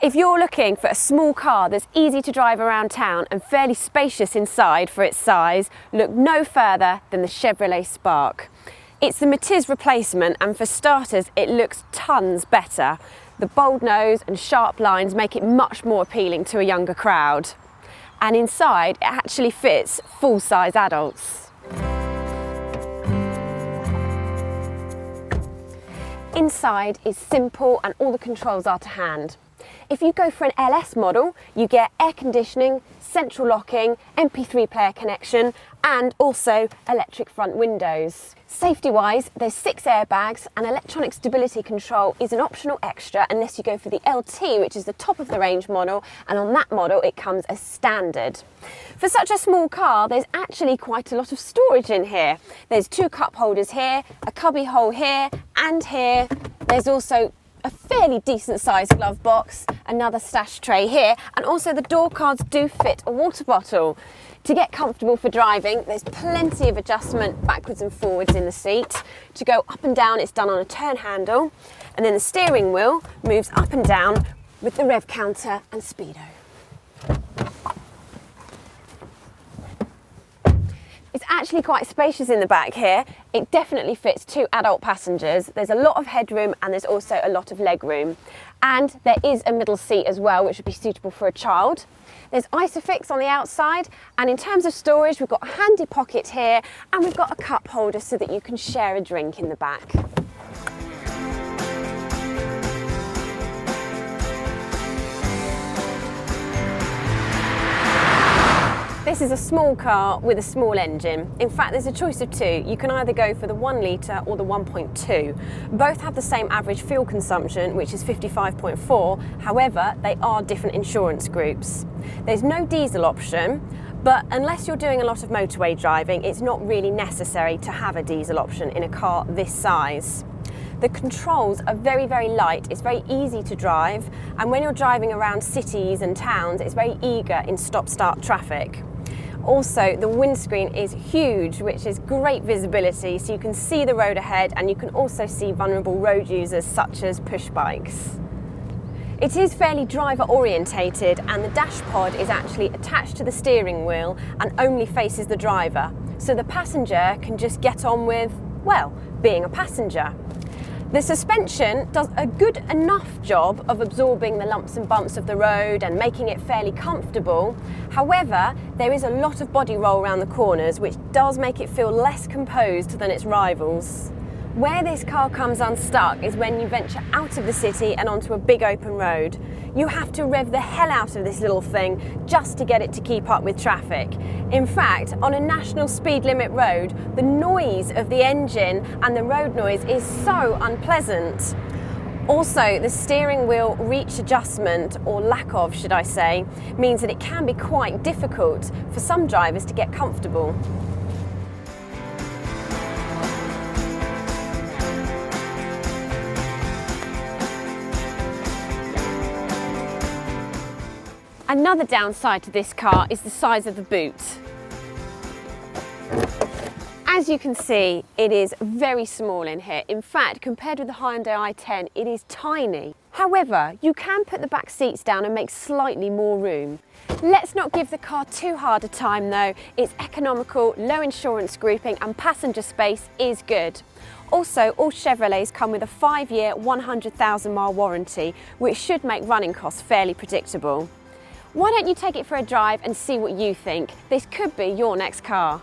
If you're looking for a small car that's easy to drive around town and fairly spacious inside for its size, look no further than the Chevrolet Spark. It's the Matiz replacement, and for starters it looks tons better. The bold nose and sharp lines make it much more appealing to a younger crowd. And inside it actually fits full-size adults. Inside is simple and all the controls are to hand. If you go for an LS model, you get air conditioning, central locking, MP3 player connection, and also electric front windows. Safety-wise, there's 6 airbags, and electronic stability control is an optional extra unless you go for the LT, which is the top of the range model, and on that model it comes as standard. For such a small car, there's actually quite a lot of storage in here. There's 2 cup holders here, a cubby hole here, and here. There's also a fairly decent sized glove box, another stash tray here, and also the door cards do fit a water bottle. To get comfortable for driving, there's plenty of adjustment backwards and forwards in the seat. To go up and down, it's done on a turn handle, and then the steering wheel moves up and down with the rev counter and speedo. It's actually quite spacious in the back here. It definitely fits 2 adult passengers. There's a lot of headroom and there's also a lot of leg room. And there is a middle seat as well, which would be suitable for a child. There's Isofix on the outside, and in terms of storage, we've got a handy pocket here, and we've got a cup holder so that you can share a drink in the back. This is a small car with a small engine. In fact, there's a choice of 2. You can either go for the 1 litre or the 1.2. Both have the same average fuel consumption, which is 55.4. However, they are different insurance groups. There's no diesel option, but unless you're doing a lot of motorway driving, it's not really necessary to have a diesel option in a car this size. The controls are very, very light. It's very easy to drive, and when you're driving around cities and towns, it's very eager in stop-start traffic. Also, the windscreen is huge, which is great visibility, so you can see the road ahead, and you can also see vulnerable road users such as push bikes. It is fairly driver orientated, and the dash pod is actually attached to the steering wheel and only faces the driver, so the passenger can just get on with, well, being a passenger. The suspension does a good enough job of absorbing the lumps and bumps of the road and making it fairly comfortable. However, there is a lot of body roll around the corners, which does make it feel less composed than its rivals. Where this car comes unstuck is when you venture out of the city and onto a big open road. You have to rev the hell out of this little thing just to get it to keep up with traffic. In fact, on a national speed limit road, the noise of the engine and the road noise is so unpleasant. Also, the steering wheel reach adjustment, or lack of should I say, means that it can be quite difficult for some drivers to get comfortable. Another downside to this car is the size of the boot. As you can see, it is very small in here. In fact, compared with the Hyundai i10, it is tiny. However, you can put the back seats down and make slightly more room. Let's not give the car too hard a time though. It's economical, low insurance grouping, and passenger space is good. Also, all Chevrolets come with a 5-year, 100,000 mile warranty, which should make running costs fairly predictable. Why don't you take it for a drive and see what you think? This could be your next car.